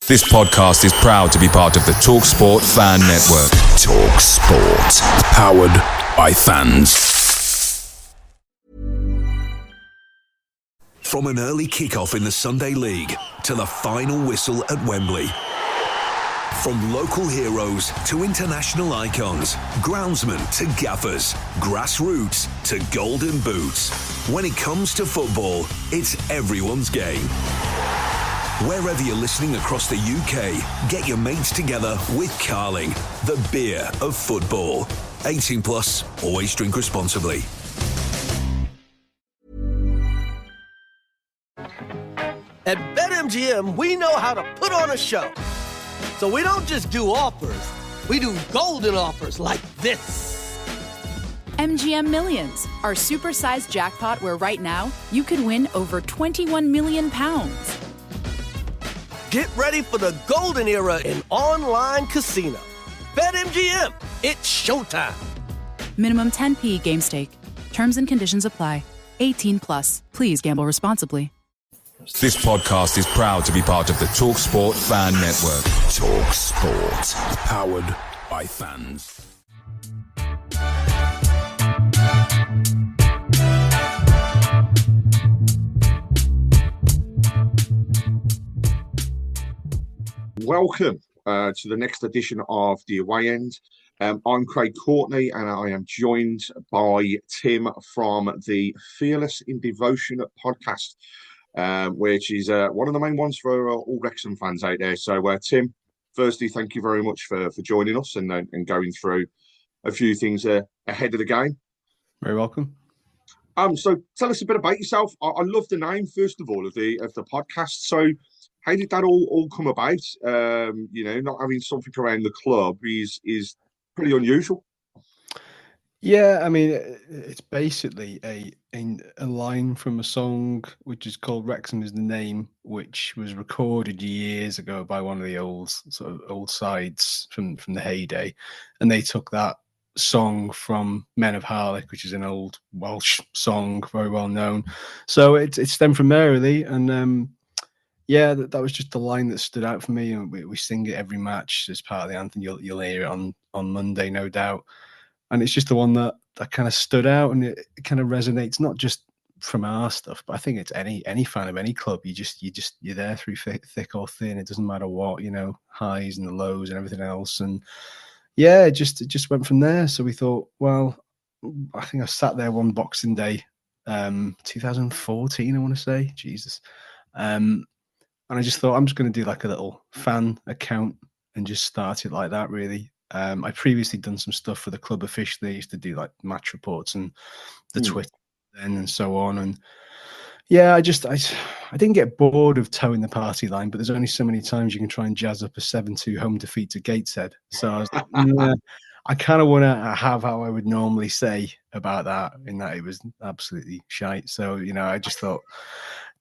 This podcast is proud to be part of the TalkSport Fan Network. TalkSport. Powered by fans. From an early kickoff in the Sunday League to the final whistle at Wembley. From local heroes to international icons, groundsmen to gaffers, grassroots to golden boots. When it comes to football, it's everyone's game. Wherever you're listening across the UK, get your mates together with Carling, the beer of football. 18 plus, always drink responsibly. At BetMGM, we know how to put on a show. So we don't just do offers, we do golden offers like this. MGM Millions, our supersized jackpot where right now you could win over £21 million. Get ready for the golden era in online casino. BetMGM, it's showtime. Minimum 10p game stake. Terms and conditions apply. 18 plus. Please gamble responsibly. This podcast is proud to be part of the TalkSport Fan Network. TalkSport. Powered by fans. Welcome to the next edition of The Away End. I'm Craig Courtney and I am joined by Tim from the Fearless in Devotion podcast, which is one of the main ones for all Wrexham fans out there. So, Tim, firstly, thank you very much for joining us and going through a few things ahead of the game. Very welcome. So tell us a bit about yourself. I love the name, first of all, of the podcast. So how did that all come about? Not having something around the club is pretty unusual. Yeah, I mean, it's basically a line from a song which is called "Wrexham Is the Name," which was recorded years ago by one of the old sides from the heyday, and they took that song from Men of Harlech, which is an old Welsh song, very well known. So it stemmed from there, really, and yeah, that was just the line that stood out for me, and we sing it every match as part of the anthem. You'll hear it on Monday, no doubt. And it's just the one that kind of stood out, and it kind of resonates not just from our stuff, but I think it's any fan of any club. You're there through thick or thin. It doesn't matter what, highs and the lows and everything else. And yeah, it just went from there. So we thought, well, I think I sat there one Boxing Day, 2014, I want to say, Jesus. And I just thought, I'm just going to do like a little fan account and just start it like that, really. I previously done some stuff for the club officially. I used to do like match reports and the Twitter then and so on. And yeah, I didn't get bored of towing the party line, but there's only so many times you can try and jazz up a 7-2 home defeat to Gateshead. So I was like, I kind of want to have how I would normally say about that, in that it was absolutely shite. So, I just thought,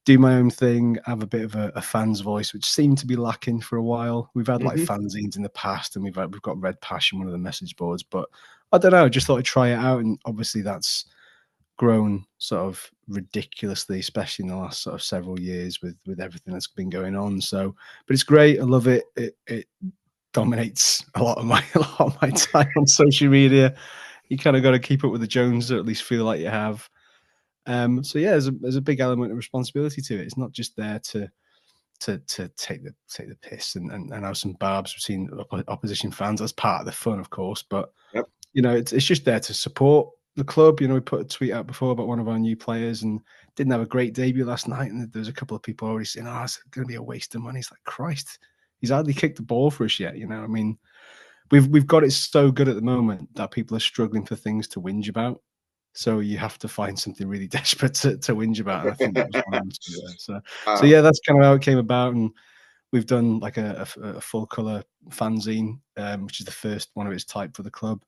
do my own thing, have a bit of a fan's voice, which seemed to be lacking for a while. We've had like fanzines in the past, and we've got Red Passion, one of the message boards, but I don't know, I just thought I'd try it out, and obviously that's grown sort of ridiculously, especially in the last sort of several years with everything that's been going on. So, but it's great. I love it. It dominates a lot of my time on social media. You kind of got to keep up with the Joneses, or at least feel like you have. So yeah, there's a big element of responsibility to it. It's not just there to take the piss and have some barbs between opposition fans. That's part of the fun, of course. But it's just there to support the club. We put a tweet out before about one of our new players and didn't have a great debut last night, and there's a couple of people already saying, "Oh, it's going to be a waste of money." It's like, Christ, he's hardly kicked the ball for us yet. I mean, we've got it so good at the moment that people are struggling for things to whinge about. So you have to find something really desperate to whinge about. And I think that was one of them. So yeah, that's kind of how it came about. And we've done like a full colour fanzine, which is the first one of its type for the club.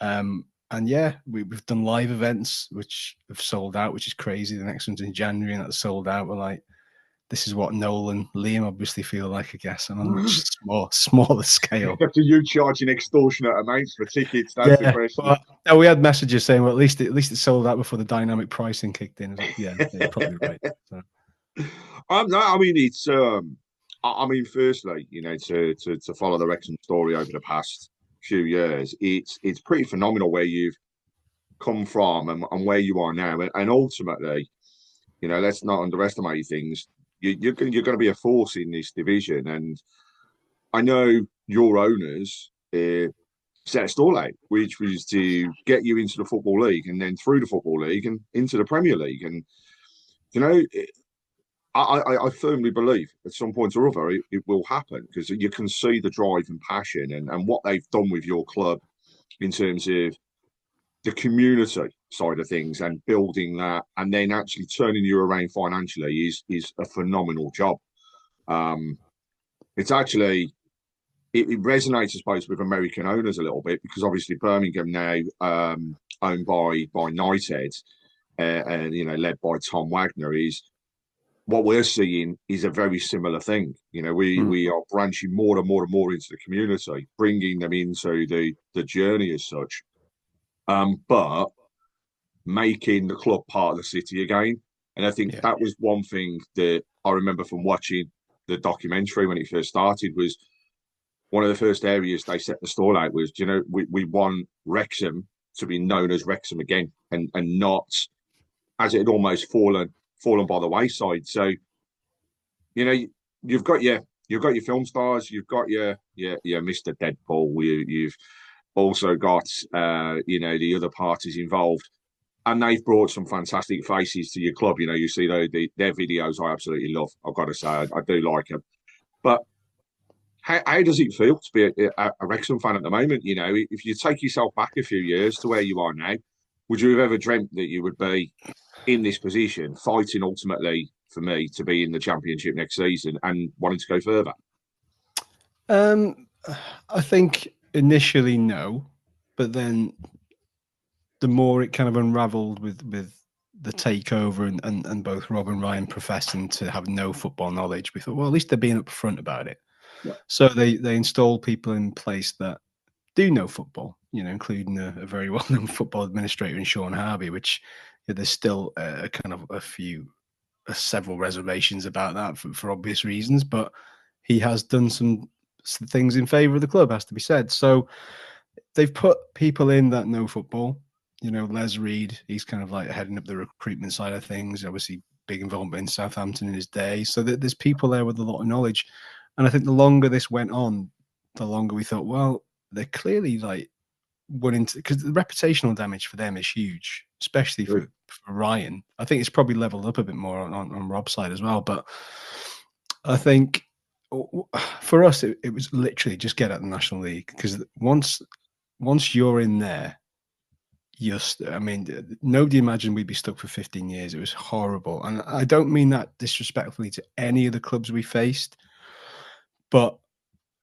And yeah, we've done live events, which have sold out, which is crazy. The next one's in January, and that's sold out. We're like, this is what Noel and Liam obviously feel like, I guess, on a much smaller scale. After you charging extortionate amounts for tickets, that's the question. But, we had messages saying, well, at least it sold out before the dynamic pricing kicked in. Like, yeah, probably right. So. No, I mean, it's I mean, firstly, to follow the Wrexham story over the past few years, it's pretty phenomenal where you've come from and where you are now, and ultimately, let's not underestimate things. You're going to be a force in this division, and I know your owners set a stall out, which was to get you into the Football League and then through the Football League and into the Premier League. And, you know, I firmly believe at some point or other it will happen because you can see the drive and passion and what they've done with your club in terms of the community side of things and building that and then actually turning you around financially is a phenomenal job. It's actually it resonates, I suppose, with American owners a little bit because obviously Birmingham now owned by Knighthead and led by Tom Wagner is what we're seeing is a very similar thing. We are branching more and more and more into the community, bringing them into the journey as such, but making the club part of the city again. And I think that was one thing that I remember from watching the documentary when it first started was one of the first areas they set the stall out was, we want Wrexham to be known as Wrexham again and not as it had almost fallen by the wayside. So, you've got your film stars, you've got your Mr. Deadpool, you've also got the other parties involved, and they've brought some fantastic faces to your club. You see their videos I absolutely love. I've got to say I do like them. But how does it feel to be a Wrexham fan at the moment? If you take yourself back a few years to where you are now, would you have ever dreamt that you would be in this position, fighting ultimately for me to be in the Championship next season and wanting to go further? I think initially no, but then the more it kind of unravelled with the takeover and both Rob and Ryan professing to have no football knowledge, we thought, well, at least they're being upfront about it. Yeah. So they install people in place that do know football, including a very well-known football administrator in Sean Harvey, which there's still several reservations about that for obvious reasons, but he has done some things in favour of the club, has to be said. So they've put people in that know football. Les Reed, he's kind of like heading up the recruitment side of things, obviously big involvement in Southampton in his day. So there's people there with a lot of knowledge. And I think the longer this went on, the longer we thought, well, they're clearly like wanting to, because the reputational damage for them is huge, especially for Ryan. I think it's probably leveled up a bit more on Rob's side as well. But I think for us, it was literally just get out the National League, because once you're in there, nobody imagined we'd be stuck for 15 years. It was horrible. And I don't mean that disrespectfully to any of the clubs we faced, but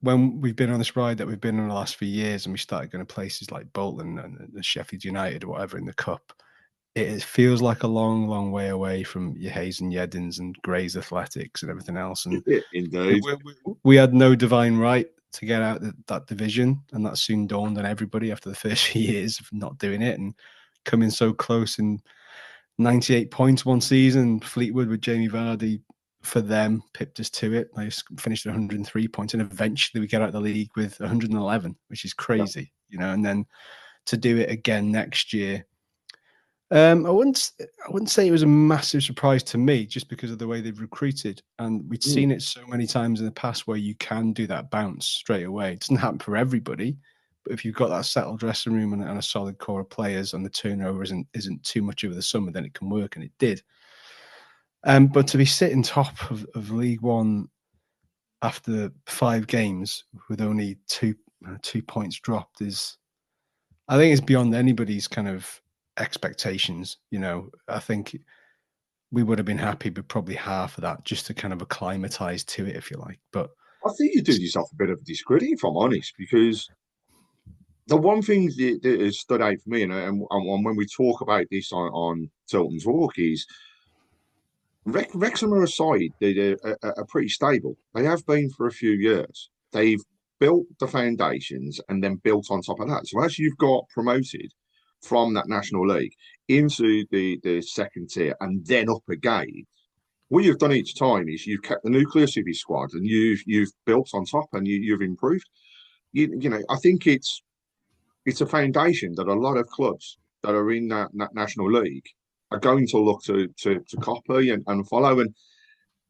when we've been on this ride that we've been on the last few years and we started going to places like Bolton and Sheffield United or whatever in the Cup, it feels like a long, long way away from your Hayes and Yeddens and Grays Athletics and everything else. And indeed, we had no divine right to get out that division, and that soon dawned on everybody after the first few years of not doing it and coming so close. In 98 points one season, Fleetwood with Jamie Vardy for them pipped us to it. They finished at 103 points, and eventually we get out of the league with 111, which is crazy, and then to do it again next year. I wouldn't say it was a massive surprise to me, just because of the way they've recruited, and we'd seen it so many times in the past where you can do that bounce straight away. It doesn't happen for everybody, but if you've got that settled dressing room and a solid core of players, and the turnover isn't too much over the summer, then it can work, and it did. But to be sitting top of League One after 5 games with only two points dropped I think it's beyond anybody's kind of expectations. I think we would have been happy with probably half of that, just to kind of acclimatise to it, if you like. But I think you do yourself a bit of a discredit, if I'm honest, because the one thing that has stood out for me, and when we talk about this on Tilton Talk, is Wrexham are a side that are pretty stable. They have been for a few years. They've built the foundations and then built on top of that. So as you've got promoted from that National League into the second tier and then up again, what you've done each time is you've kept the nucleus of your squad and you've built on top and you've improved. You know, I think it's a foundation that a lot of clubs that are in that National League are going to look to copy and follow. And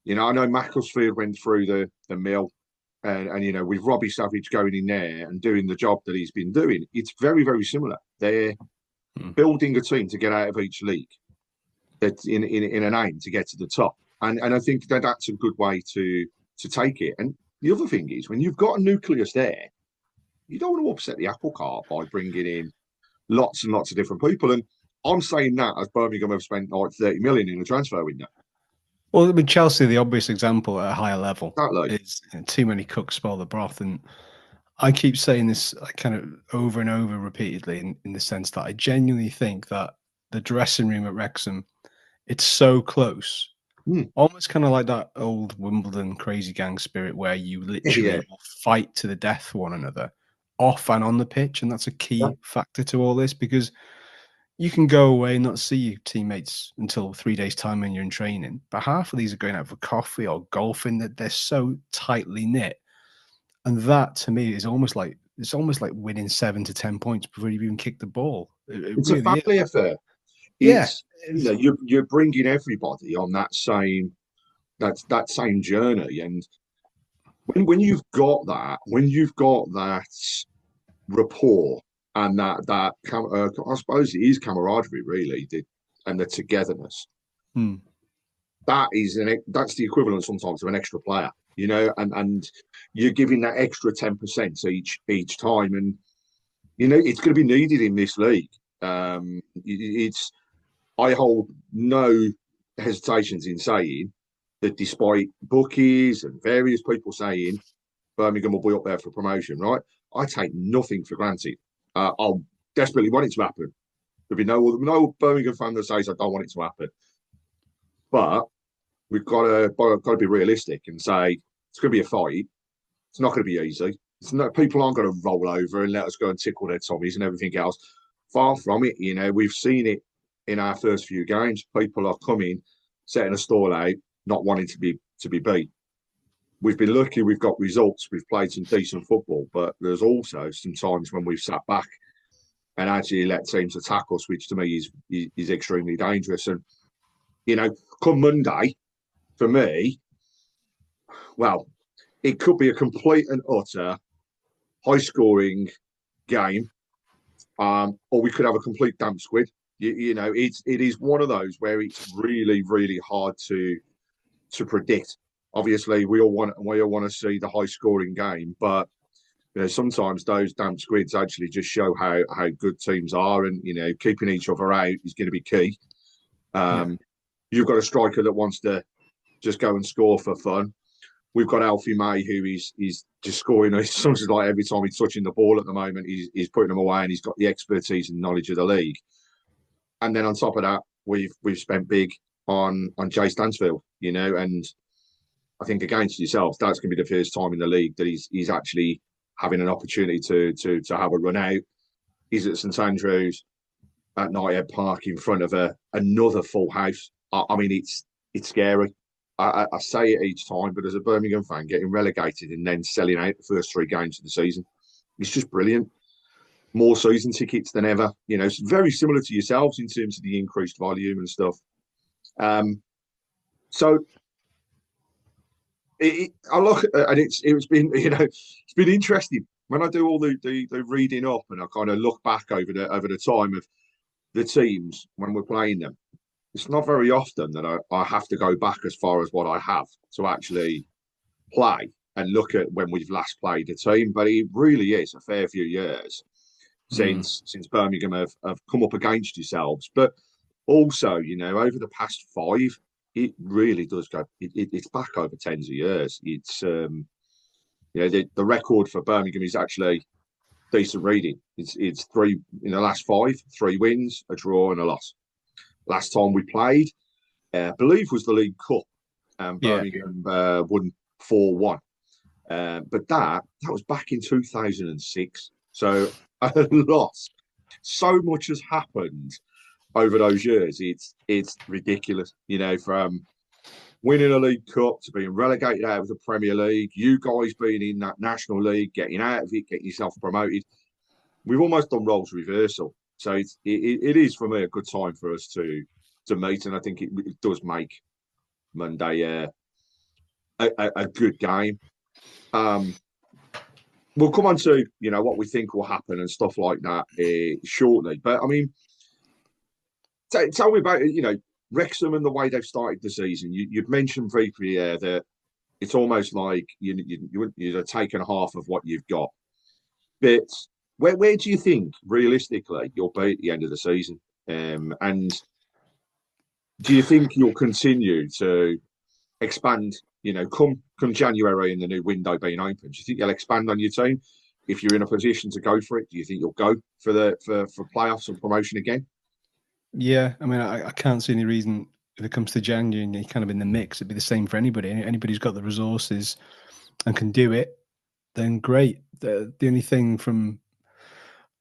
you know, I know Macclesfield went through the mill, and you know, with Robbie Savage going in there and doing the job that he's been doing, it's very very similar. They're building a team to get out of each league, that's in an aim to get to the top. And I think that that's a good way to take it. And the other thing is, when you've got a nucleus there, you don't want to upset the apple cart by bringing in lots and lots of different people. And I'm saying that as Birmingham have spent like 30 million in the transfer window. Well, with Chelsea, the obvious example at a higher level Exactly. is too many cooks spoil the broth. And I keep saying this kind of over and over repeatedly in the sense that I genuinely think that the dressing room at Wrexham, it's so close. Almost kind of like that old Wimbledon crazy gang spirit where you literally will fight to the death for one another off and on the pitch. And that's a key factor to all this, because you can go away and not see your teammates until 3 days' time when you're in training. But half of these are going out for coffee or golfing, that they're so tightly knit. And that to me is almost like winning 7 to 10 points before you've even kicked the ball. It's really a family affair. It's, you know, you're bringing everybody on that same journey. And when you've got that rapport and that I suppose it is camaraderie really, and the togetherness. That's the equivalent sometimes of an extra player, you know, and you're giving that extra 10% each time, and you know it's going to be needed in this league. I hold no hesitations in saying that despite bookies and various people saying Birmingham will be up there for promotion, right? I take nothing for granted. I'll desperately want it to happen. There'll be no Birmingham fan that says I don't want it to happen. But we've got to be realistic and say it's going to be a fight. It's not going to be easy. People aren't going to roll over and let us go and tickle their tummies and everything else. Far from it. You know, we've seen it in our first few games. People are coming, setting a stall out, not wanting to be beat. We've been lucky. We've got results. We've played some decent football, but there's also some times when we've sat back and actually let teams attack us, which to me is extremely dangerous. And you know, come Monday, for me, well, it could be a complete and utter high-scoring game, or we could have a complete damp squid. You know, it is one of those where it's really, really hard to predict. Obviously, we all want to see the high-scoring game, but you know, sometimes those damp squids actually just show how good teams are, and you know, keeping each other out is going to be key. You've got a striker that wants to just go and score for fun. We've got Alfie May, who is just scoring. It's something like every time he's touching the ball at the moment, he's putting them away, and he's got the expertise and knowledge of the league. And then on top of that, we've spent big on Jay Stansfield, you know, and I think against yourselves, that's going to be the first time in the league that he's actually having an opportunity to have a run out. He's at St Andrews at Knighthead Park in front of another full house. I mean, it's scary. I say it each time, but as a Birmingham fan, getting relegated and then selling out the first 3 games of the season, it's just brilliant. More season tickets than ever. You know, it's very similar to yourselves in terms of the increased volume and stuff. So I look, and it's been, you know, it's been interesting when I do all the reading up and I kind of look back over the time of the teams when we're playing them. It's not very often that I have to go back as far as what I have to actually play and look at when we've last played a team. But it really is a fair few years since Birmingham have come up against yourselves. But also, you know, over the past 5, it really does go. It's back over tens of years. It's you know, the record for Birmingham is actually decent reading. It's 3 in the last 5, 3 wins, a draw, and a loss. Last time we played, I believe, was the League Cup, and Birmingham won 4-1. But that was back in 2006. So a lot. So much has happened over those years. It's ridiculous. You know, from winning a League Cup to being relegated out of the Premier League, you guys being in that National League, getting out of it, getting yourself promoted. We've almost done roles reversal. So it is, for me, a good time for us to meet. And I think it does make Monday a good game. We'll come on to, what we think will happen and stuff like that shortly. But, I mean, tell me about, Wrexham and the way they've started the season. You've mentioned briefly that it's almost like you're taking half of what you've got. But where do you think, realistically, you'll be at the end of the season? And do you think you'll continue to expand, come January and the new window being open? Do you think you'll expand on your team if you're in a position to go for it? Do you think you'll go for playoffs and promotion again? Yeah, I mean, I can't see any reason if it comes to January and you're kind of in the mix, it'd be the same for anybody. Anybody who's got the resources and can do it, then great. The only thing from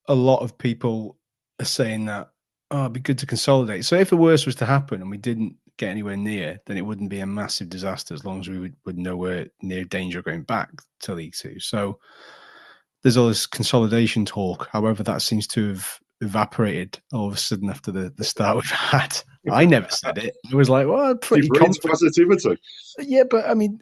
a lot of people are saying that, it'd be good to consolidate. So if the worst was to happen and we didn't get anywhere near, then it wouldn't be a massive disaster as long as we would nowhere near danger of going back to League Two. So there's all this consolidation talk. However, that seems to have evaporated all of a sudden after the start we've had. I never said it. I was like, well, pretty confident. Positivity. Yeah, but I mean,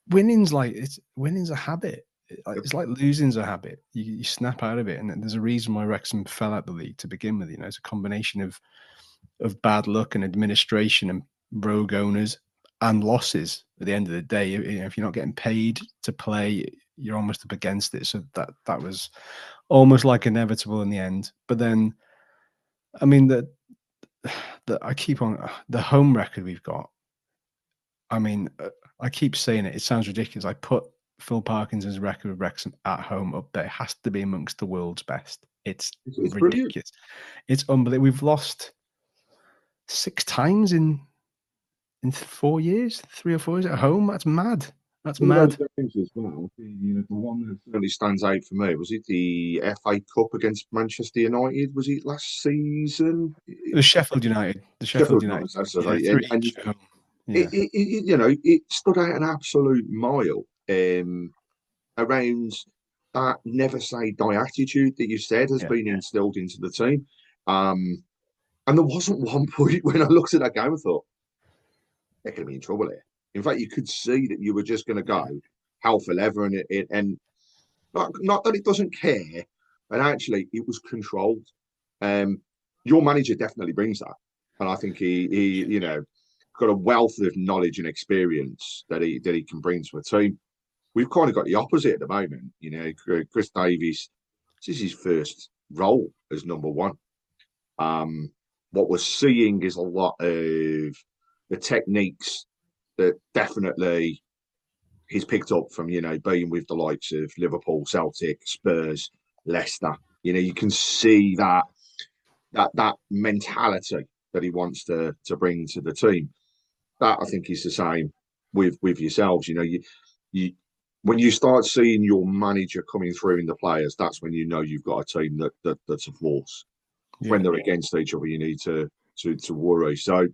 winning's a habit. It's like losing's a habit. You snap out of it, and there's a reason why Wrexham fell out the league to begin with. It's a combination of bad luck and administration and rogue owners and losses. At the end of the day, if you're not getting paid to play, you're almost up against it. So that was almost like inevitable in the end. But then, I mean, I keep on the home record we've got. I mean, I keep saying it. It sounds ridiculous. I put Phil Parkinson's record of Wrexham at home up there. It has to be amongst the world's best. It's ridiculous. Brilliant. It's unbelievable. We've lost 6 times in 4 years, 3 or 4 years at home. That's mad. That's mad. As well. The one that really stands out for me, was it the FA Cup against Manchester United? Was it last season? It was Sheffield United. The Sheffield United. That's right. It stood out an absolute mile around that never say die attitude that you said has been instilled into the team. And there wasn't one point when I looked at that game and thought, they're going to be in trouble here. In fact, you could see that you were just going to go hell for leather, and not that it doesn't care, but actually it was controlled. Your manager definitely brings that, and I think he got a wealth of knowledge and experience that he can bring to a team. We've kind of got the opposite at the moment. Chris Davies, this is his first role as number one. What we're seeing is a lot of the techniques that definitely he's picked up from, being with the likes of Liverpool, Celtic, Spurs, Leicester. You can see that mentality that he wants to bring to the team. That, I think, is the same with yourselves. When you start seeing your manager coming through in the players, that's when you've got a team that's a force. Yeah. When they're against each other, you need to worry. So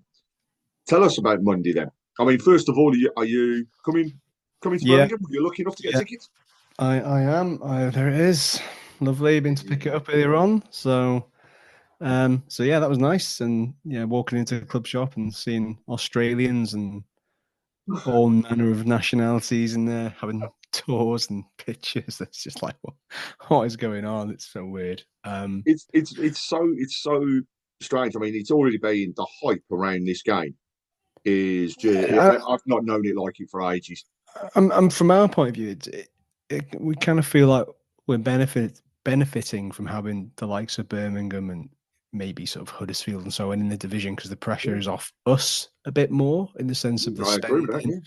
tell us about Monday then. I mean, first of all, are you coming to Birmingham? Are you lucky enough to get tickets? I am. There it is. Lovely. Been to pick it up earlier on. So that was nice. And walking into the club shop and seeing Australians and all manner of nationalities in there having tours and pictures. It's just like, what is going on? It's so weird. It's so strange. I mean, it's already been the hype around this game. I've not known it like it for ages. From our point of view, we kind of feel like we're benefiting from having the likes of Birmingham and maybe sort of Huddersfield and so on in the division, because the pressure is off us a bit more in the sense of the spending.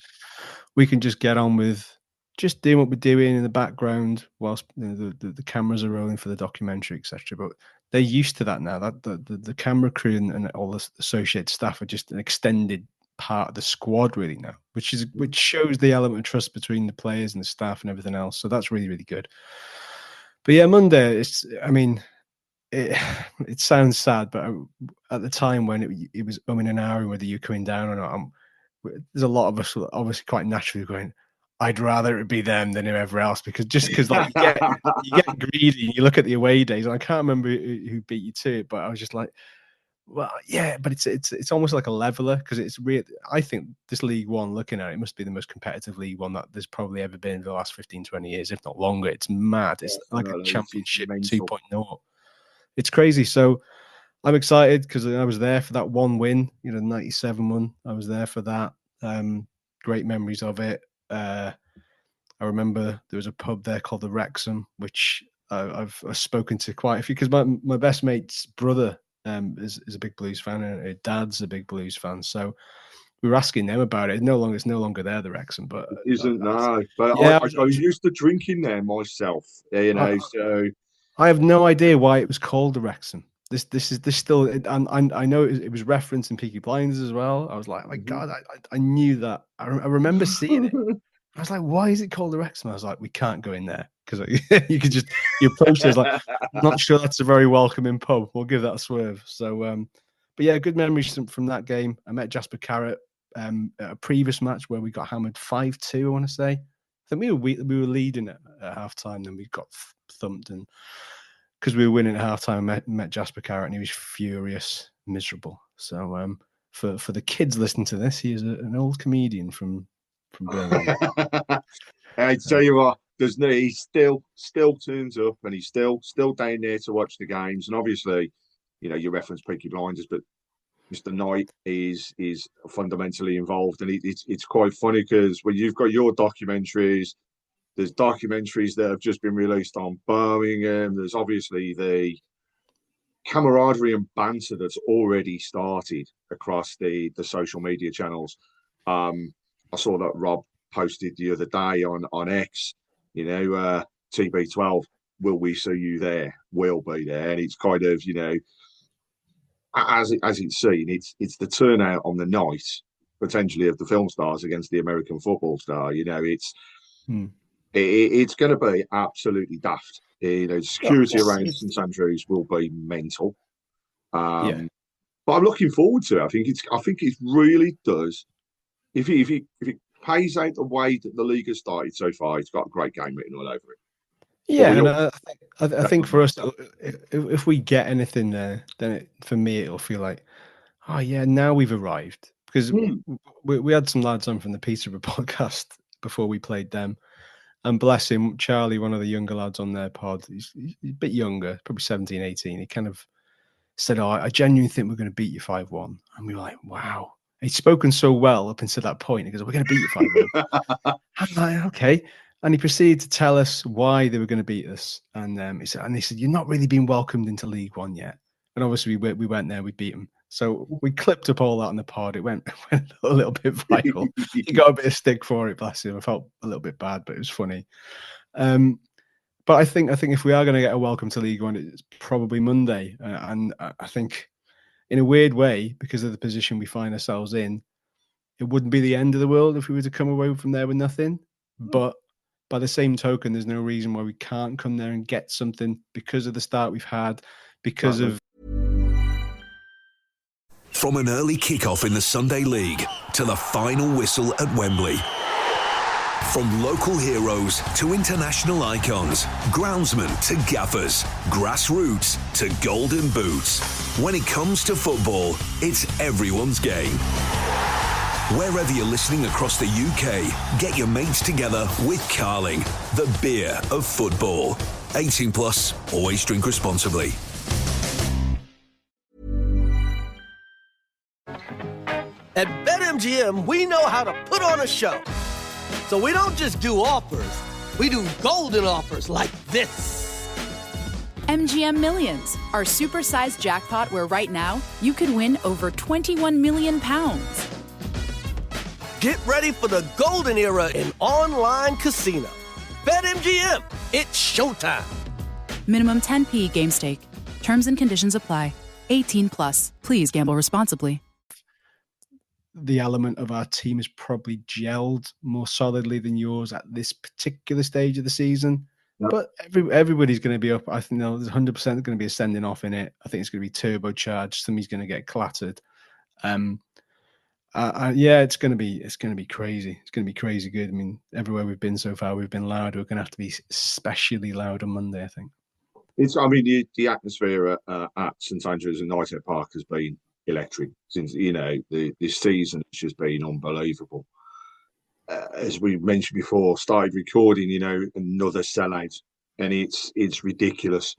We can just get on with just doing what we're doing in the background whilst the cameras are rolling for the documentary, etc. But they're used to that now. That the camera crew and all the associated staff are just an extended part of the squad really now, which shows the element of trust between the players and the staff and everything else. So that's really, really good. But yeah, Monday, it sounds sad, but at the time when it was in an hour whether you're coming down or not, there's a lot of us obviously quite naturally going, I'd rather it be them than whoever else, because like you get greedy and you look at the away days. And I can't remember who beat you to it, but I was just like, well, yeah, but it's almost like a leveler, because it's real. I think this League One, looking at it, must be the most competitive League One that there's probably ever been in the last 15, 20 years, if not longer. It's mad. It's like a championship 2.0. It's crazy. So I'm excited because I was there for that one win, 97 one. I was there for that. Great memories of it. I remember there was a pub there called the Wrexham, which I've spoken to quite a few, because my best mate's brother is a big blues fan, and her dad's a big blues fan. So we were asking them about it. It's no longer there, the Wrexham, but it isn't now. But yeah, I was used to drinking there myself, so I have no idea why it was called the Wrexham. This still, and I know it was referenced in Peaky Blinders as well. I was like, my God, I knew that. I remember seeing it. I was like, why is it called the Wrexham? I was like, we can't go in there, because you could just, you approach it as like, I'm not sure that's a very welcoming pub. We'll give that a swerve. So, but yeah, good memories from that game. I met Jasper Carrott at a previous match where we got hammered 5-2, I want to say. I think we were leading at halftime, then we got thumped, and because we were winning at halftime, I met Jasper Carrott, and he was furious, miserable. So for the kids listening to this, he is an old comedian from Birmingham. I tell you what, he still turns up, and he's still down there to watch the games. And obviously, you reference Peaky Blinders, but Mr. Knight is fundamentally involved, and it's quite funny because when you've got your documentaries, there's documentaries that have just been released on Birmingham. There's obviously the camaraderie and banter that's already started across the social media channels. I saw that Rob posted the other day on X, TB12, will we see you there? We'll be there. And it's kind of, as it's seen, it's the turnout on the night, potentially, of the film stars against the American football star. It's going to be absolutely daft. Security around St Andrews will be mental. But I'm looking forward to it. I think it really does. If it pays out the way that the league has started so far, it's got a great game written all over it. Yeah, and I think for us, if we get anything there, then for me it'll feel like, oh yeah, now we've arrived, because we had some lads on from the Peterborough podcast before we played them. And bless him, Charlie, one of the younger lads on their pod, he's a bit younger, probably 17, 18. He kind of said, oh, I genuinely think we're going to beat you 5-1. And we were like, wow. He'd spoken so well up until that point. He goes, we're going to beat you 5-1. I'm like, okay. And he proceeded to tell us why they were going to beat us. And he said, you're not really been welcomed into League One yet. And obviously we went there, we beat them. So we clipped up all that on the pod. It went a little bit viral. He got a bit of stick for it, bless him. I felt a little bit bad, but it was funny. But I think if we are going to get a welcome to League One, it's probably Monday. And I think, in a weird way, because of the position we find ourselves in, it wouldn't be the end of the world if we were to come away from there with nothing. But by the same token, there's no reason why we can't come there and get something, because of the start we've had, because of... From an early kickoff in the Sunday League to the final whistle at Wembley. From local heroes to international icons, groundsmen to gaffers, grassroots to golden boots. When it comes to football, it's everyone's game. Wherever you're listening across the UK, get your mates together with Carling, the beer of football. 18 plus, always drink responsibly. At BetMGM, we know how to put on a show. So we don't just do offers, we do golden offers like this. MGM Millions, our supersized jackpot where right now you could win over £21 million. Get ready for the golden era in online casino. BetMGM, it's showtime. Minimum 10p game stake. Terms and conditions apply. 18 plus. Please gamble responsibly. The element of our team is probably gelled more solidly than yours at this particular stage of the season. Yep. But everybody's going to be up. I think there's 100% going to be a sending off in it. I think it's going to be turbocharged. Somebody's going to get clattered. Yeah, it's gonna be crazy. It's gonna be crazy good. I mean, everywhere we've been so far, we've been loud. We're gonna have to be especially loud on Monday, I think. I mean, the atmosphere at St Andrews and Knightshead Park has been electric since this season. It's just been unbelievable. As we mentioned before, started recording, another sellout, and it's ridiculous.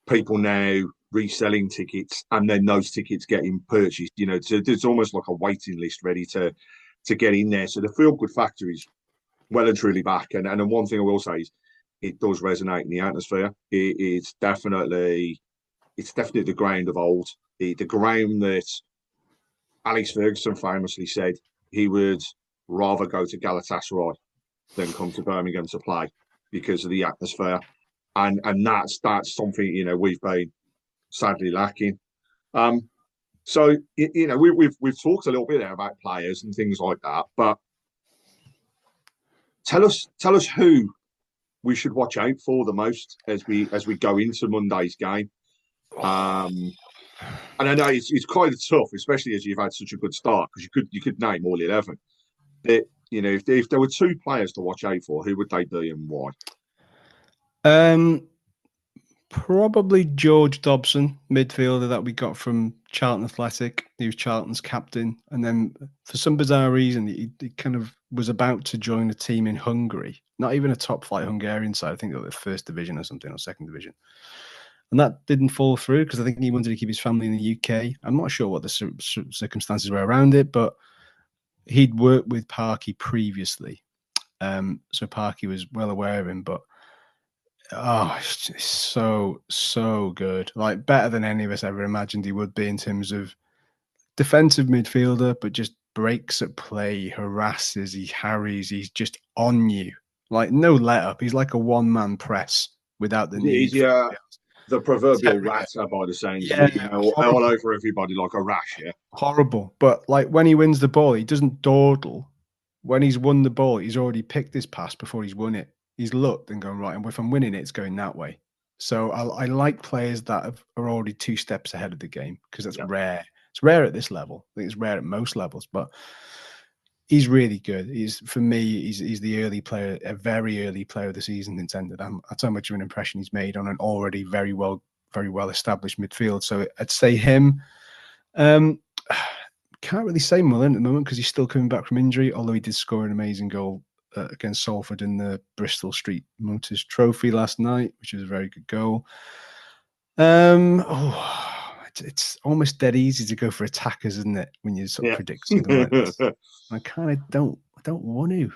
People now reselling tickets, and then those tickets getting purchased. So there's almost like a waiting list ready to get in there. So the feel good factor is well and truly back. And one thing I will say is it does resonate in the atmosphere. It's definitely the ground of old, the ground that Alex Ferguson famously said he would rather go to Galatasaray than come to Birmingham to play because of the atmosphere, and that's something we've been sadly lacking. So we've talked a little bit there about players and things like that, but tell us who we should watch out for the most as we go into Monday's game. And I know it's quite tough, especially as you've had such a good start, because you could name all 11. But, if there were two players to watch out for, who would they be and why? Probably George Dobson, midfielder that we got from Charlton Athletic. He was Charlton's captain, and then for some bizarre reason, he kind of was about to join a team in Hungary. Not even a top flight Hungarian side. I think they were the first division or something, or second division. And that didn't fall through because I think he wanted to keep his family in the UK. I'm not sure what the circumstances were around it, but he'd worked with Parky previously. So Parky was well aware of him, but it's just so good. Like, better than any of us ever imagined he would be in terms of defensive midfielder, but just breaks at play, harasses, he harries, he's just on you. Like, no let up. He's like a one-man press without the need. The proverbial rat by the sounds of it, all over everybody like a rash. Yeah, horrible. But like, when he wins the ball, he doesn't dawdle. When he's won the ball, he's already picked his pass before he's won it. He's looked and gone, right, and if I'm winning it, it's going that way. So I like players that are already 2 steps ahead of the game, because that's rare. It's rare at this level. I think it's rare at most levels, but he's really good. He's the early player, a very early player of the season intended. That's how much of an impression he's made on an already very well established midfield. So I'd say him. Can't really say Mullen at the moment because he's still coming back from injury, although he did score an amazing goal against Salford in the Bristol Street Motors Trophy last night, which was a very good goal. It's almost dead easy to go for attackers, isn't it, when you sort of predict something like this? I kind of don't want to.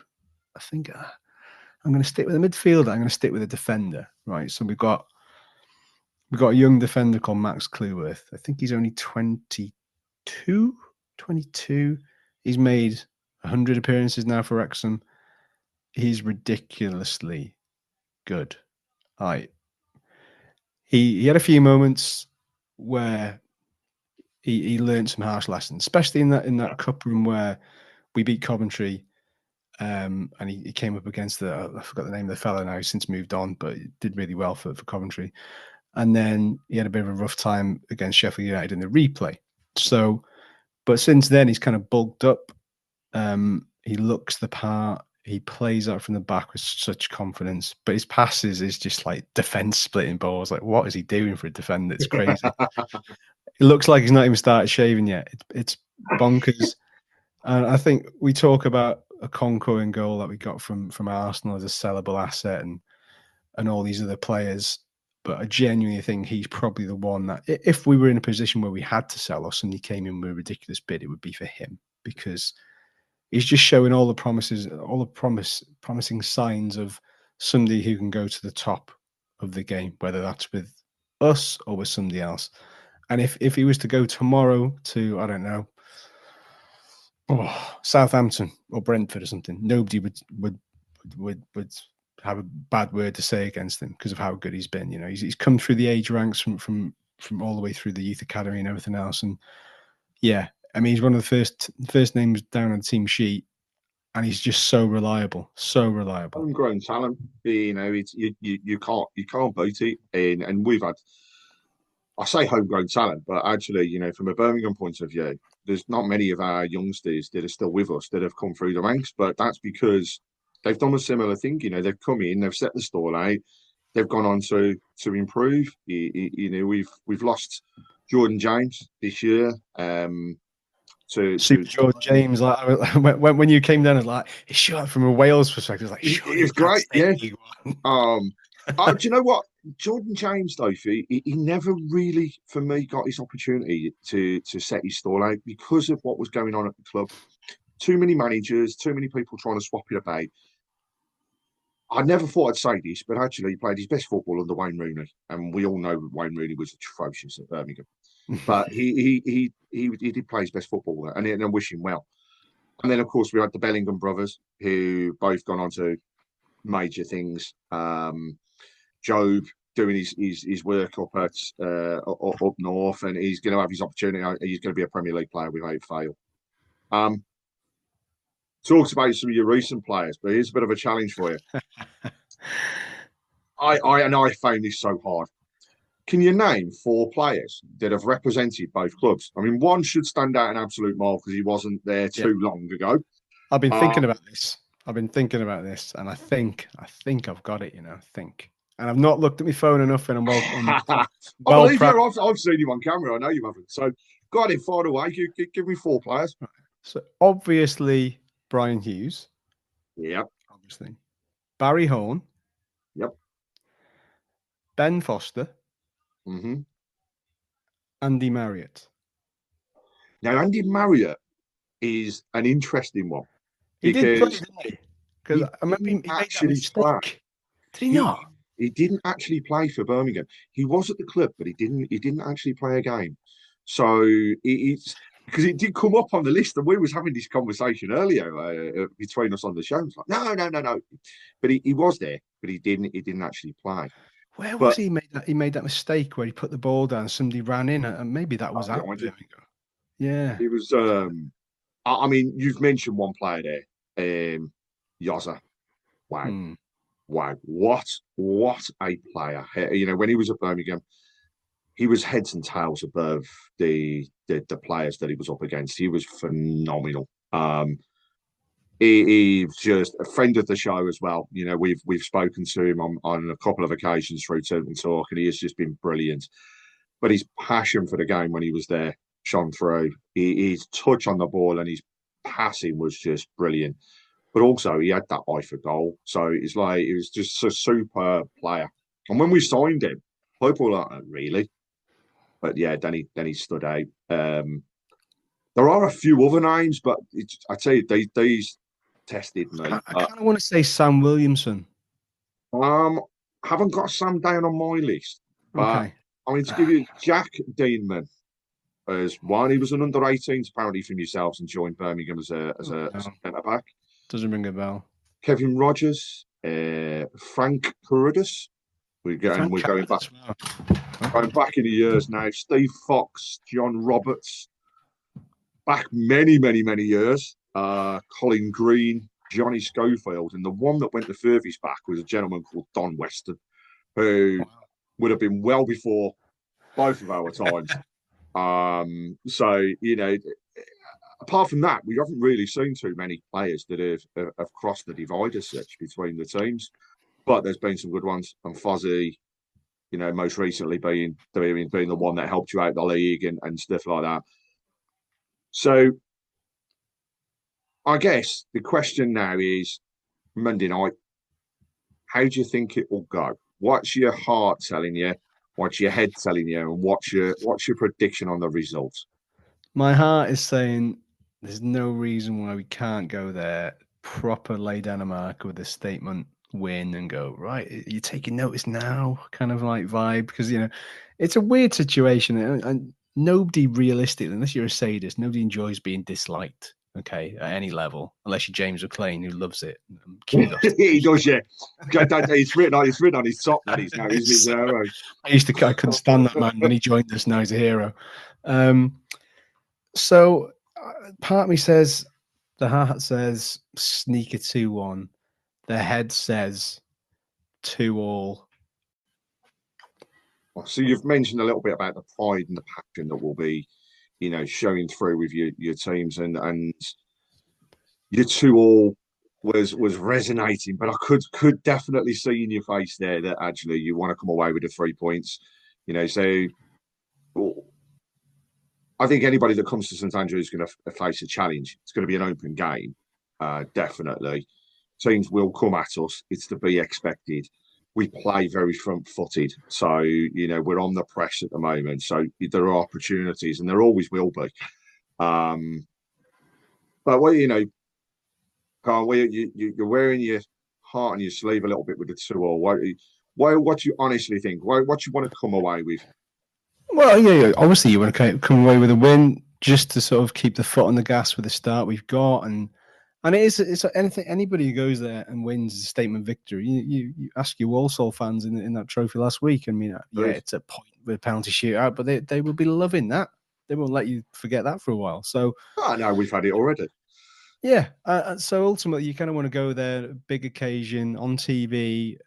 I think I'm going to stick with a midfielder. I'm going to stick with a defender, right? So we've got a young defender called Max Cleworth. I think he's only 22. He's made 100 appearances now for Wrexham. He's ridiculously good. He had a few moments where he learned some harsh lessons, especially in that cup run where we beat Coventry, and he came up against I forgot the name of the fella now. He's since moved on, but he did really well for Coventry. And then he had a bit of a rough time against Sheffield United in the replay. So, but since then he's kind of bulked up. He looks the part. He plays out from the back with such confidence, but his passes is just like defense splitting balls. Like, what is he doing for a defender? It's crazy. It looks like he's not even started shaving yet. It's bonkers. And I think we talk about a Conquering goal that we got from Arsenal as a sellable asset and all these other players. But I genuinely think he's probably the one that, if we were in a position where we had to sell or somebody came in with a ridiculous bid, it would be for him, because he's just showing all the promising signs of somebody who can go to the top of the game, whether that's with us or with somebody else. And if he was to go tomorrow to, I don't know, Southampton or Brentford or something, nobody would have a bad word to say against him because of how good he's been. He's come through the age ranks from all the way through the youth academy and everything else. And yeah, I mean, he's one of the first names down on the team sheet, and he's just so reliable. Homegrown talent, you can't beat it. And we've had, I say homegrown talent, but actually, from a Birmingham point of view, there's not many of our youngsters that are still with us that have come through the ranks, but that's because they've done a similar thing. You know, they've come in, they've set the stall out, they've gone on to improve. You know, we've lost Jordan James this year. Super George James, like when you came down, like it's shot from a Wales perspective. Like, it was great, yeah. Do you know what? Jordan James, though, he never really, for me, got his opportunity to set his stall out because of what was going on at the club. Too many managers, too many people trying to swap it about. I never thought I'd say this, but actually, he played his best football under Wayne Rooney, and we all know Wayne Rooney was atrocious at Birmingham. But he did play his best football there, and I wish him well. And then, of course, we had the Bellingham brothers, who both gone on to major things. Job doing his work up at up north, and he's going to have his opportunity. He's going to be a Premier League player without fail. Talks about some of your recent players, but here's a bit of a challenge for you. I found this so hard. Can you name 4 players that have represented both clubs? I mean, one should stand out an absolute mile because he wasn't there too long ago. I've been thinking about this. And I think I've got it. You know, I think. And I've not looked at my phone enough, and I'm well. I believe you. I've seen you on camera. I know you haven't. So, got it far away. Give me 4 players. So obviously, Brian Hughes. Yep. Obviously, Barry Horn. Yep. Ben Foster. Mm-hmm. Andy Marriott. Now, Andy Marriott is an interesting one. He did play, didn't he? Because I remember he actually play. Did he not? He didn't actually play for Birmingham. He was at the club, but he didn't actually play a game. So it's because it did come up on the list, and we was having this conversation earlier between us on the show. It's like, no. But he was there, but he didn't actually play. Where was he? He made that mistake where he put the ball down, somebody ran in, and maybe that was out. Yeah. It was. I mean, you've mentioned one player there, Yoza. Wow. Wow, what a player! You know, when he was at Birmingham, he was heads and tails above the players that he was up against. He was phenomenal. He's just a friend of the show as well. You know, we've spoken to him on a couple of occasions through Tilton Talk, and he has just been brilliant. But his passion for the game when he was there shone through. His touch on the ball and his passing was just brilliant. But also, he had that eye for goal. So it's like, he was just a superb player. And when we signed him, people were like, oh, really? But yeah, then he stood out. There are a few other names, but I tell you, these tested me. I kind of want to say Sam Williamson. Haven't got Sam down on my list. But Okay. I mean, to give you Jack Deanman as one. He was an under-18s apparently from yourselves and joined Birmingham as a centre-back. Doesn't ring a bell. Kevin Rogers, Frank Carudis. We're going back. Going back in the years now. Steve Fox, John Roberts. Back many years. Colin Green, Johnny Schofield, and the one that went the furthest back was a gentleman called Don Weston, who would have been well before both of our times. So, you know, apart from that, we haven't really seen too many players that have crossed the divide as such between the teams. But there's been some good ones. And Fozzie, you know, most recently being the one that helped you out the league and stuff like that. So I guess the question now is Monday night, how do you think it will go? What's your heart telling you? What's your head telling you? And what's your prediction on the result? My heart is saying there's no reason why we can't go there, proper lay down a marker with a statement, win, and go, right, you're taking notice now, kind of like vibe. Because, you know, it's a weird situation. And nobody realistically, unless you're a sadist, nobody enjoys being disliked. Okay, at any level, unless you're James McLean, who loves it. He does, yeah. It's written on his top that he's now. He's a hero. I couldn't stand that man when he joined us. Now he's a hero. So part of me says, the heart says sneak a 2-1. The head says 2-2. So you've mentioned a little bit about the pride and the passion that will be showing through with your teams, and your 2-2 was resonating. But I could definitely see in your face there that actually you want to come away with the 3 points. So I think anybody that comes to St Andrews is going to face a challenge. It's going to be an open game, definitely. Teams will come at us. It's to be expected. We play very front-footed, so we're on the press at the moment. So there are opportunities, and there always will be. But Carl, you're wearing your heart on your sleeve a little bit with the 2-2. What do you honestly think? What do you want to come away with? Well, yeah, obviously you want to come away with a win just to sort of keep the foot on the gas with the start we've got, and it's anything. Anybody who goes there and wins is a statement victory. You ask your Walsall fans in that trophy last week. I mean, yeah, it's a point with a penalty shootout, but they will be loving that. They won't let you forget that for a while. So, no, we've had it already. Yeah, so ultimately, you kind of want to go there, big occasion on TV.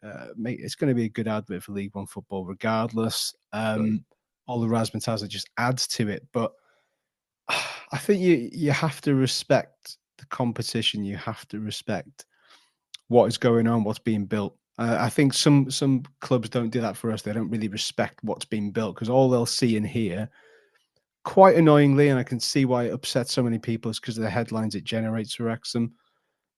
It's going to be a good advert for League One football, regardless. All the razzmatazz just adds to it, but I think you have to respect the competition. You have to respect what is going on, what's being built. I think some clubs don't do that for us. They don't really respect what's being built because all they'll see and hear, quite annoyingly, and I can see why it upsets so many people, is because of the headlines it generates for Wrexham.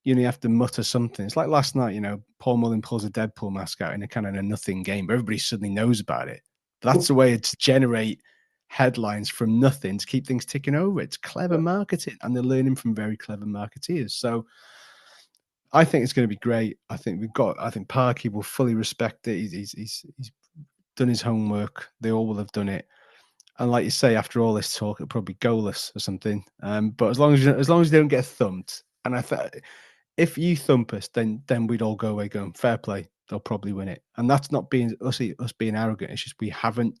You have to mutter something. It's like last night, Paul Mullin pulls a Deadpool mask out in a kind of a nothing game, but everybody suddenly knows about it. That's the way to generate headlines from nothing to keep things ticking over. It's clever marketing, and they're learning from very clever marketeers. So I think it's going to be great. I think Parky will fully respect it. He's done his homework. They all will have done it. And like you say, after all this talk, it'll probably be goalless or something. But as long as you don't get thumped, and I thought if you thump us, then we'd all go away going fair play. They'll probably win it, and that's not being us being arrogant. It's just we haven't.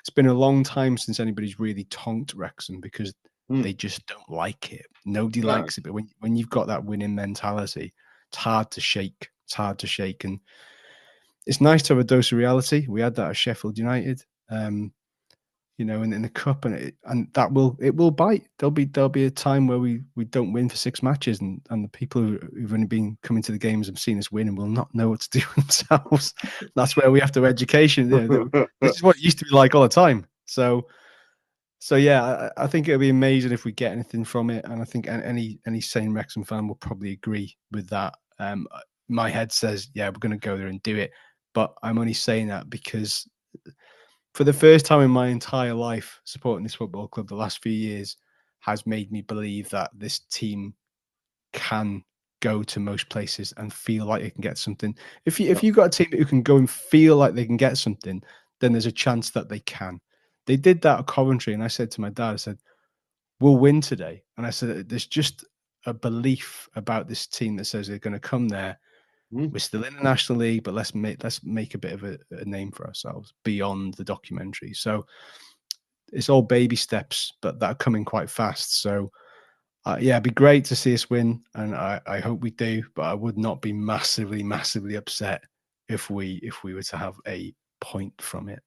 It's been a long time since anybody's really tonked Wrexham because they just don't like it. Nobody likes it. But when you've got that winning mentality, it's hard to shake. It's hard to shake, and it's nice to have a dose of reality. We had that at Sheffield United. In the cup, and that will bite. There'll be a time where we don't win for 6 matches, and the people who've only been coming to the games have seen us win and will not know what to do themselves. That's where we have to education. This is what it used to be like all the time. So yeah, I think it'll be amazing if we get anything from it, and I think any sane Wrexham fan will probably agree with that. My head says, yeah, we're going to go there and do it, but I'm only saying that because for the first time in my entire life, supporting this football club the last few years has made me believe that this team can go to most places and feel like they can get something. If you've got a team who can go and feel like they can get something, then there's a chance that they can. They did that at Coventry, and I said to my dad, I said, we'll win today. And I said, there's just a belief about this team that says they're going to come there. We're still in the National League, but let's make a bit of a name for ourselves beyond the documentary. So it's all baby steps, but that are coming quite fast. So yeah, it'd be great to see us win, and I hope we do. But I would not be massively, massively upset if we were to have a point from it.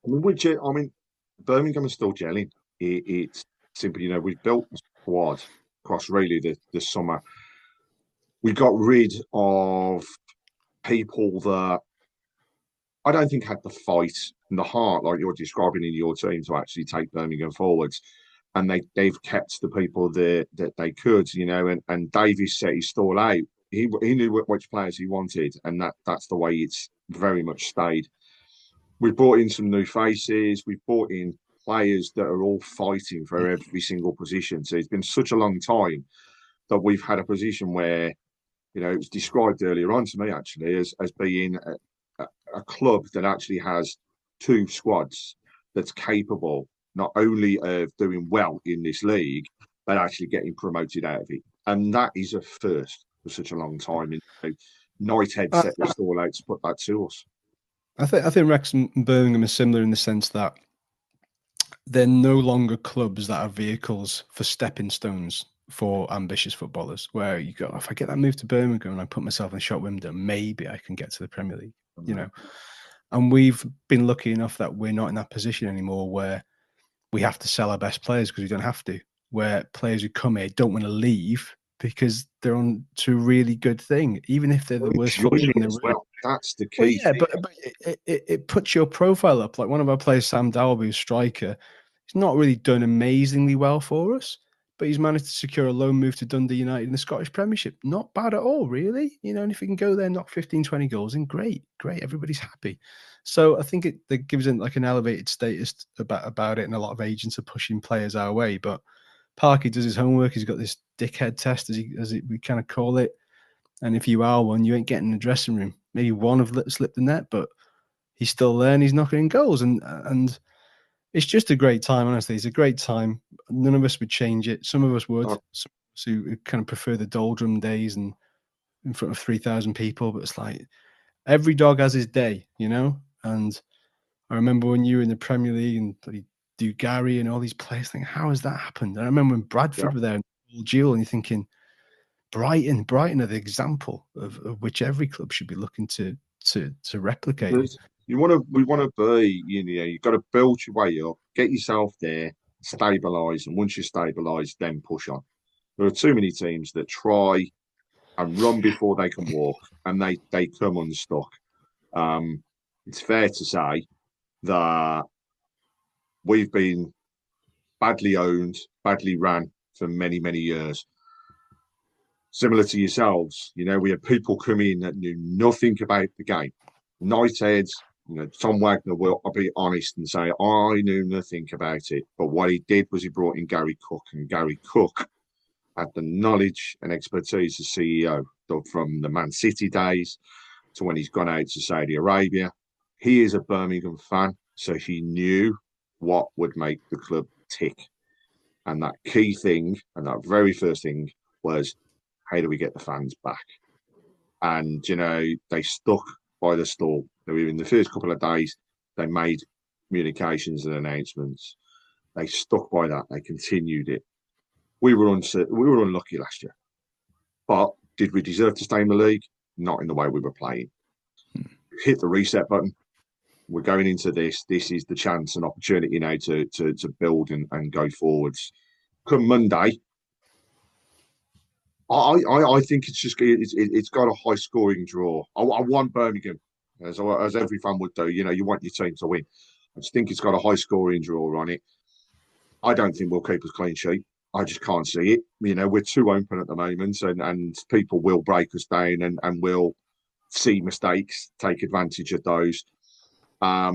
I mean, Birmingham is still gelling. It's simply, we've built a squad across really the summer. We got rid of people that I don't think had the fight and the heart, like you're describing in your team, to actually take Birmingham forwards. And they've kept the people that they could, and Davies set his stall out. He knew which players he wanted, and that's the way it's very much stayed. We've brought in some new faces. We've brought in players that are all fighting for every single position. So it's been such a long time that we've had a position where, it was described earlier on to me actually as being a club that actually has 2 squads that's capable not only of doing well in this league, but actually getting promoted out of it. And that is a first for such a long time. Knighthead set the stall out to put that to us. I think Wrexham and Birmingham are similar in the sense that they're no longer clubs that are vehicles for stepping stones for ambitious footballers, where you go, if I get that move to Birmingham and I put myself in the shop window, maybe I can get to the Premier League, And we've been lucky enough that we're not in that position anymore, where we have to sell our best players because we don't have to. Where players who come here don't want to leave because they're on to a really good thing, even if they're the worst footballer in the room. Well, that's the key. Yeah, but it puts your profile up. Like one of our players, Sam Dalby, who's striker, he's not really done amazingly well for us, but he's managed to secure a loan move to Dundee United in the Scottish Premiership. Not bad at all, really. And if he can go there and knock 15, 20 goals, then great. Everybody's happy. So I think it gives it like an elevated status about it, and a lot of agents are pushing players our way. But Parky does his homework. He's got this dickhead test, as we kind of call it. And if you are one, you ain't getting in the dressing room. Maybe one have slipped the net, but he's still there and he's knocking in goals. And it's just a great time, honestly. It's a great time. None of us would change it. Some of us would. Some of us who kind of prefer the doldrum days and in front of 3,000 people. But it's like every dog has his day, And I remember when you were in the Premier League and Gary and all these players think, how has that happened? And I remember when Bradford were there and Duel, and you're thinking, Brighton are the example of which every club should be looking to replicate. We want to be, you've got to build your way up, get yourself there, stabilise, and once you're stabilised, then push on. There are too many teams that try and run before they can walk, and they come unstuck. It's fair to say that we've been badly owned, badly ran for many, many years. Similar to yourselves, we had people come in that knew nothing about the game. Knightheads, Tom Wagner will, I'll be honest and say, I knew nothing about it. But what he did was he brought in Gary Cook, and Gary Cook had the knowledge and expertise as CEO from the Man City days to when he's gone out to Saudi Arabia. He is a Birmingham fan, so he knew what would make the club tick. And that key thing, and that very first thing was, how do we get the fans back? And, they stuck by the stall. In the first couple of days, they made communications and announcements. They stuck by that. They continued it. We were unlucky last year. But did we deserve to stay in the league? Not in the way we were playing. Hit the reset button. We're going into this. This is the chance and opportunity now to build and go forwards. Come Monday, I think it's got a high scoring draw. I want Birmingham, as every fan would do. You want your team to win. I just think it's got a high scoring draw on it. I don't think we'll keep a clean sheet. I just can't see it. We're too open at the moment, and people will break us down and will see mistakes, take advantage of those. But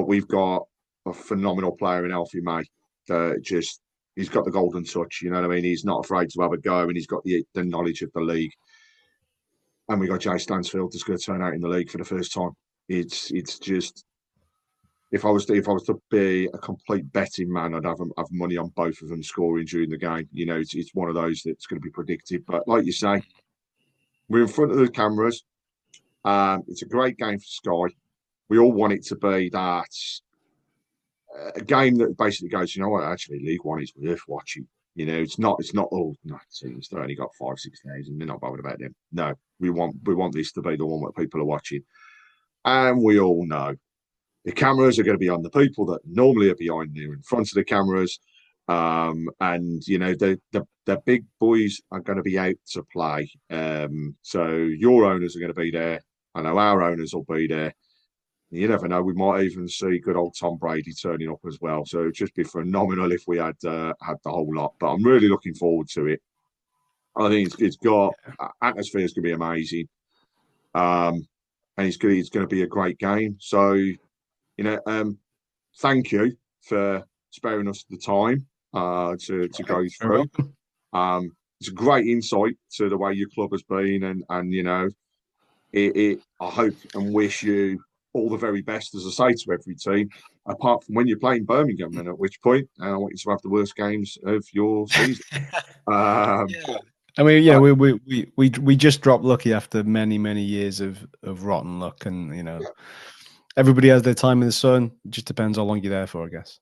we've got a phenomenal player in Alfie May. He's got the golden touch, you know what I mean? He's not afraid to have a go, and he's got the knowledge of the league. And we got Jay Stansfield that's going to turn out in the league for the first time. It's just, if I was to be a complete betting man, I'd have money on both of them scoring during the game. It's one of those that's going to be predicted. But like you say, we're in front of the cameras. It's a great game for Sky. We all want it to be that. A game that basically goes, actually, League One is worth watching. It's not all teams. They've only got 5-6 days, and they're not bothered about them. No, we want this to be the one where people are watching, and we all know the cameras are going to be on the people that normally are behind there, in front of the cameras, and the big boys are going to be out to play. So your owners are going to be there. I know our owners will be there. You never know. We might even see good old Tom Brady turning up as well. So it'd just be phenomenal if we had the whole lot. But I'm really looking forward to it. I think it's got atmosphere is going to be amazing, and it's going to be a great game. So thank you for sparing us the time to go through. It's a great insight to the way your club has been, and I hope and wish you all the very best, as I say to every team, apart from when you're playing Birmingham, and at which point I want you to have the worst games of your season. We just dropped lucky after many years of rotten luck, and everybody has their time in the sun. It just depends how long you're there for, I guess.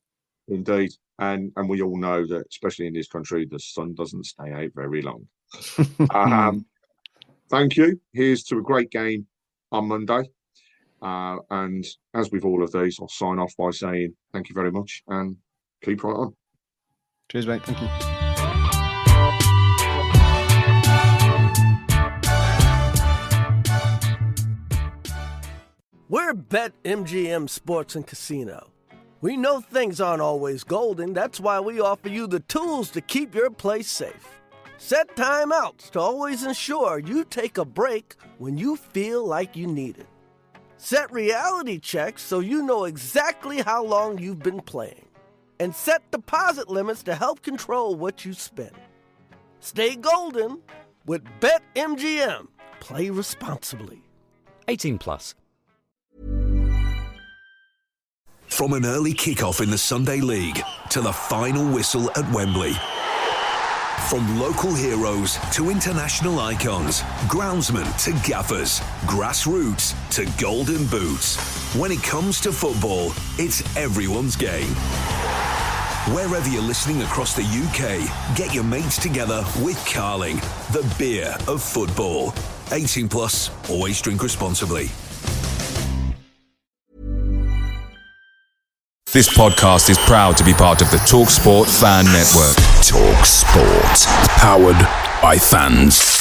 Indeed, and we all know that, especially in this country, the sun doesn't stay out very long. Thank you. Here's to a great game on Monday. And as with all of these, I'll sign off by saying thank you very much and keep right on. Cheers, mate. Thank you. We're BetMGM Sports and Casino. We know things aren't always golden. That's why we offer you the tools to keep your place safe. Set timeouts to always ensure you take a break when you feel like you need it. Set reality checks so you know exactly how long you've been playing. And set deposit limits to help control what you spend. Stay golden with BetMGM. Play responsibly. 18 plus. From an early kickoff in the Sunday League to the final whistle at Wembley. From local heroes to international icons, groundsmen to gaffers, grassroots to golden boots. When it comes to football, it's everyone's game. Wherever you're listening across the UK, get your mates together with Carling, the beer of football. 18 plus, always drink responsibly. This podcast is proud to be part of the TalkSport Fan Network. TalkSport. Powered by fans.